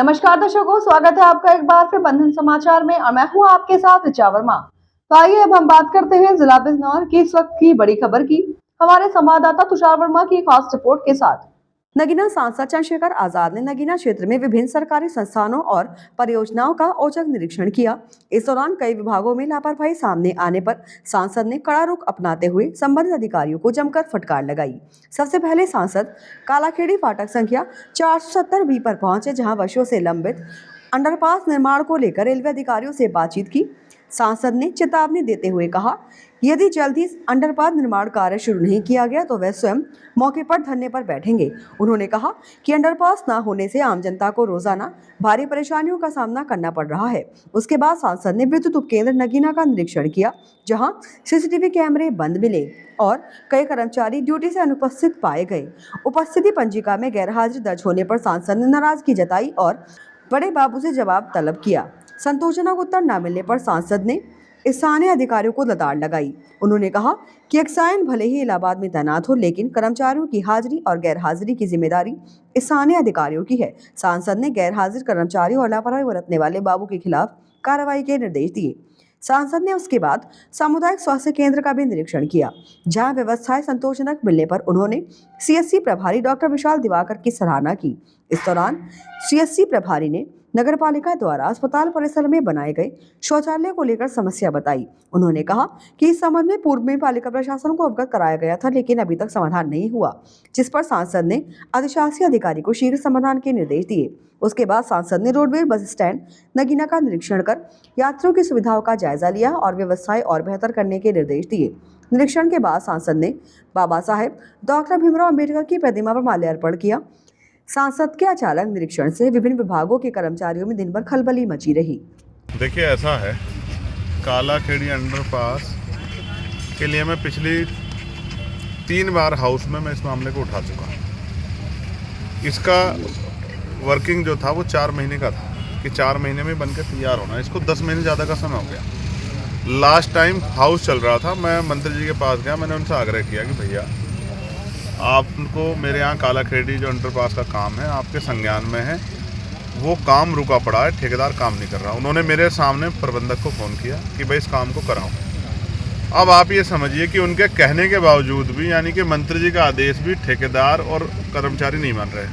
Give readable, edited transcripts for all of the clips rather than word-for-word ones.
नमस्कार दर्शकों, स्वागत है आपका एक बार फिर बंधन समाचार में और मैं हूं आपके साथ ऋचा वर्मा। तो आइए अब हम बात करते हैं जिला बिजनौर की इस वक्त की बड़ी खबर की। हमारे संवाददाता तुषार वर्मा की खास रिपोर्ट के साथ। नगीना सांसद चंद्रशेखर आजाद ने नगीना क्षेत्र में विभिन्न सरकारी संस्थानों और परियोजनाओं का औचक निरीक्षण किया। इस दौरान कई विभागों में लापरवाही सामने आने पर सांसद ने कड़ा रुख अपनाते हुए संबंधित अधिकारियों को जमकर फटकार लगाई। सबसे पहले सांसद कालाखेड़ी फाटक संख्या 470 बी पर पहुंचे, जहां वर्षों से लंबित अंडरपास निर्माण को लेकर रेलवे अधिकारियों से बातचीत की। सांसद ने चेतावनी देते हुए कहा, यदि जल्द ही अंडरपास निर्माण कार्य शुरू नहीं किया गया तो वह स्वयं मौके पर धरने पर बैठेंगे। उन्होंने कहा कि अंडरपास न होने से आम जनता को रोजाना भारी परेशानियों का सामना करना पड़ रहा है। उसके बाद सांसद ने विद्युत उपकेंद्र नगीना का निरीक्षण किया, जहां सीसीटीवी कैमरे बंद मिले और कई कर्मचारी ड्यूटी से अनुपस्थित पाए गए। उपस्थिति पंजिका में गैरहाजिरी दर्ज होने पर सांसद ने नाराजगी जताई और बड़े बाबू से जवाब तलब किया। संतोषजनक उत्तर न मिलने पर सांसद ने स्थानीय अधिकारियों को लताड़ लगाई। उन्होंने कहा कि एक्साइन भले ही इलाहाबाद में तैनात हो, लेकिन कर्मचारियों की हाजिरी और गैरहाजिरी की जिम्मेदारी स्थानीय अधिकारियों की है। सांसद ने गैरहाजिर कर्मचारियों और लापरवाही बरतने वाले बाबू के खिलाफ कार्रवाई के निर्देश दिए। सांसद ने उसके बाद सामुदायिक स्वास्थ्य केंद्र का भी निरीक्षण किया, जहां व्यवस्थाएं संतोषजनक मिलने पर उन्होंने सीएससी प्रभारी डॉक्टर विशाल दिवाकर की सराहना की। इस दौरान सीएससी प्रभारी ने नगरपालिका द्वारा अस्पताल परिसर में बनाए गए शौचालय को लेकर समस्या बताई। उन्होंने कहा कि इस संबंध में पूर्व में पालिका प्रशासन को अवगत कराया गया था, लेकिन अभी तक समाधान नहीं हुआ, जिस पर सांसद ने अधिशासी अधिकारी को शीघ्र समाधान के निर्देश दिए। उसके बाद सांसद ने रोडवेज बस स्टैंड नगीना का निरीक्षण कर यात्रियों की सुविधाओं का जायजा लिया और व्यवस्थाएं और बेहतर करने के निर्देश दिए। निरीक्षण के बाद सांसद ने बाबा साहेब डॉक्टर भीमराव अम्बेडकर की प्रतिमा पर माल्यार्पण किया। सांसद के अचानक निरीक्षण से विभिन्न विभागों के कर्मचारियों में दिन भर खलबली मची रही। देखिए, ऐसा है, कालाखेड़ी अंडरपास के लिए मैं पिछली 3 बार हाउस में मैं इस मामले को उठा चुका हूँ। इसका वर्किंग जो था वो 4 महीने का था कि 4 महीने में बनकर तैयार होना। इसको 10 महीने ज़्यादा का समय हो गया। लास्ट टाइम हाउस चल रहा था, मैं मंत्री जी के पास गया, मैंने उनसे आग्रह किया कि भैया आपको मेरे यहाँ कालाखेड़ी जो अंडरपास का काम है आपके संज्ञान में है, वो काम रुका पड़ा है, ठेकेदार काम नहीं कर रहा। उन्होंने मेरे सामने प्रबंधक को फ़ोन किया कि भाई इस काम को कराओ। अब आप ये समझिए कि उनके कहने के बावजूद भी, यानी कि मंत्री जी का आदेश भी ठेकेदार और कर्मचारी नहीं मान रहे।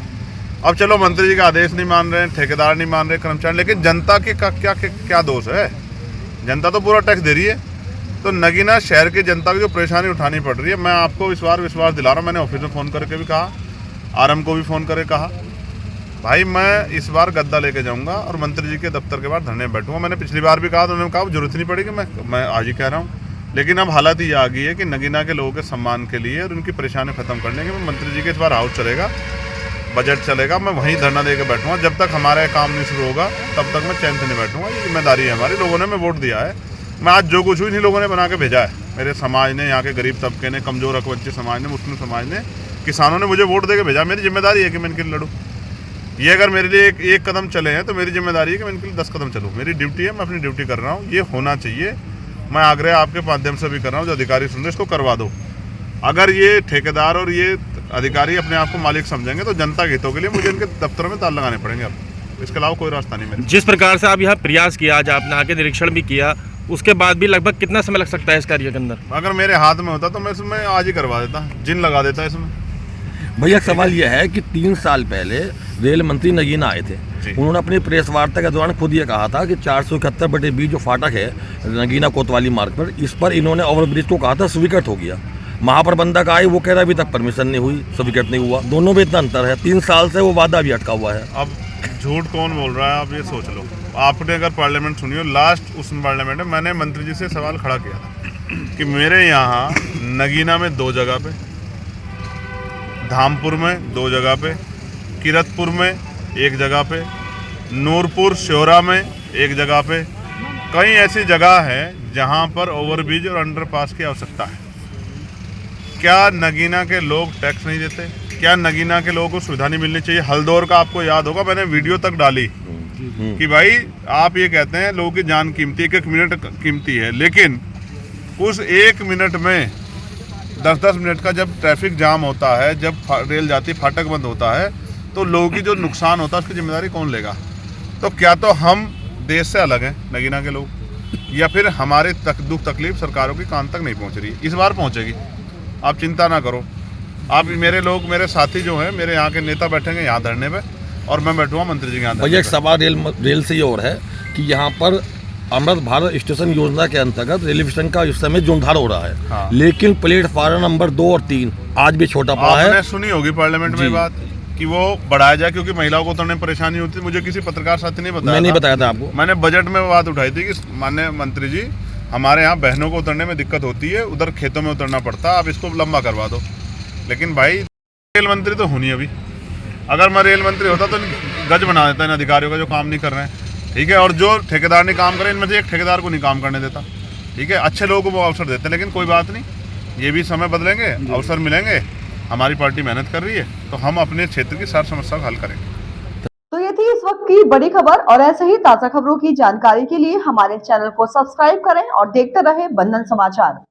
अब चलो, मंत्री जी का आदेश नहीं मान रहे हैं, ठेकेदार नहीं मान रहे, कर्मचारी, लेकिन जनता के क्या दोष है? जनता तो पूरा टैक्स दे रही है। तो नगीना शहर की जनता को जो परेशानी उठानी पड़ रही है, मैं आपको इस बार विश्वास दिला रहा हूँ। मैंने ऑफिस में फ़ोन करके भी कहा, आरएम को भी फ़ोन करके कहा, भाई मैं इस बार गद्दा लेके जाऊँगा और मंत्री जी के दफ्तर के बाहर धरने बैठूँगा। मैंने पिछली बार भी कहा तो उन्होंने कहा जरूरत नहीं पड़ेगी, मैं आज ही कह रहा हूँ। लेकिन अब हालत ये आ गई है कि नगीना के लोगों के सम्मान के लिए और उनकी परेशानी ख़त्म करने के लिए मंत्री जी के इस बार हाउस चलेगा, बजट चलेगा, मैं वहीं धरना दे के बैठूँगा। जब तक हमारा काम नहीं शुरू होगा तब तक मैं चैन से नहीं बैठूँगा। ये जिम्मेदारी है हमारी, लोगों ने मैं वोट दिया है। मैं आज जो कुछ हुई इन्हीं लोगों ने बना के भेजा है। मेरे समाज ने, यहाँ के गरीब तबके ने, कमज़ोर अकवंचित समाज ने, मुस्लिम समाज ने, किसानों ने मुझे वोट दे के भेजा। मेरी जिम्मेदारी है कि मैं इनके लिए लड़ूँ। ये अगर मेरे लिए एक कदम चले हैं तो मेरी जिम्मेदारी है कि मैं इनके लिए 10 कदम चलूँ। मेरी ड्यूटी है, मैं अपनी ड्यूटी कर रहा हूँ, ये होना चाहिए। मैं आग्रह आपके माध्यम से भी कर रहा हूँ, जो अधिकारी सुन रहे इसको करवा दो। अगर ये ठेकेदार और ये अधिकारी अपने आप को मालिक समझेंगे तो जनता के हितों के लिए मुझे इनके दफ्तरों में ताला लगाने पड़ेंगे। अब इसके अलावा कोई रास्ता नहीं मेरे। जिस प्रकार से आप यहाँ प्रयास किया, आज आपने आके निरीक्षण भी किया, उसके बाद भी लगभग कितना समय लग सकता है इस कार्य के अंदर? अगर मेरे हाथ में होता तो मैं इसमें आज ही करवा देता, जिन लगा देता इसमें। भैया सवाल यह है कि 3 साल पहले रेल मंत्री नगीना आए थे, उन्होंने अपनी प्रेस वार्ता के दौरान खुद ये कहा था कि 471/B जो फाटक है नगीना कोतवाली मार्ग पर, इस पर इन्होंने ओवरब्रिज को कहा था स्वीकृत हो गया। महाप्रबंधक आए, वो कह रहा अभी तक परमिशन नहीं हुई, स्वीकृत नहीं हुआ। दोनों में इतना अंतर है, 3 साल से वो वादा भी अटका हुआ है। अब झूठ कौन बोल रहा है आप ये सोच लो। आपने अगर पार्लियामेंट सुनी हो, लास्ट उस पार्लियामेंट में मैंने मंत्री जी से सवाल खड़ा किया था कि मेरे यहाँ नगीना में 2 जगह पे, धामपुर में 2 जगह पे, किरतपुर में 1 जगह पे, नूरपुर श्योरा में 1 जगह पे, कई ऐसी जगह है जहाँ पर ओवरब्रिज और अंडरपास की आवश्यकता है। क्या नगीना के लोग टैक्स नहीं देते? क्या नगीना के लोगों को सुविधा नहीं मिलनी चाहिए? हल्दौर का आपको याद होगा, मैंने वीडियो तक डाली कि भाई आप ये कहते हैं लोगों की जान कीमती, 1 मिनट कीमती है, लेकिन उस 1 मिनट में 10-10 मिनट का जब ट्रैफिक जाम होता है, जब रेल जाती फाटक बंद होता है, तो लोगों की जो नुकसान होता है उसकी जिम्मेदारी कौन लेगा? तो क्या तो हम देश से अलग हैं नगीना के लोग, या फिर हमारे दुख तकलीफ सरकारों की कान तक नहीं पहुंच रही है। इस बार पहुंचेगी, आप चिंता ना करो। आप मेरे लोग, मेरे साथी जो हैं, मेरे यहाँ के नेता बैठेंगे यहाँ धरने पे, और मैं बैठूंगा मंत्री जी के यहाँ धरने भैया एक पे। सवाल रेल से ये और है कि यहाँ पर अमृत भारत स्टेशन योजना के अंतर्गत रेलवे स्टेशन का इस समय जीर्णोद्धार हो रहा है, हाँ। लेकिन प्लेटफार्म नंबर 2 और 3 आज भी छोटा पड़ा है। आपने सुनी होगी पार्लियामेंट में जी। बात कि वो बढ़ाया जाए, क्योंकि महिलाओं को उतरने में परेशानी होती है। मुझे किसी पत्रकार साथी ने बताया, मैं नहीं बताया था आपको। मैंने बजट में वो बात उठाई थी कि माननीय मंत्री जी, हमारे यहाँ बहनों को उतरने में दिक्कत होती है, उधर खेतों में उतरना पड़ता है, आप इसको लंबा करवा दो। लेकिन भाई रेल मंत्री तो हूँ नहीं अभी। अगर मैं रेल मंत्री होता तो गज बना देता इन अधिकारियों का जो काम नहीं कर रहे हैं, ठीक है। और जो ठेकेदार नहीं काम करे, इनमें से एक ठेकेदार को नहीं काम करने देता, ठीक है। अच्छे लोगों को वो अवसर देते हैं, लेकिन कोई बात नहीं, ये भी समय बदलेंगे, अवसर मिलेंगे। हमारी पार्टी मेहनत कर रही है, तो हम अपने क्षेत्र की सारी समस्या को हल करेंगे। तो ये थी इस वक्त की बड़ी खबर, और ऐसे ही ताजा खबरों की जानकारी के लिए हमारे चैनल को सब्सक्राइब करें और देखते रहें बंधन समाचार।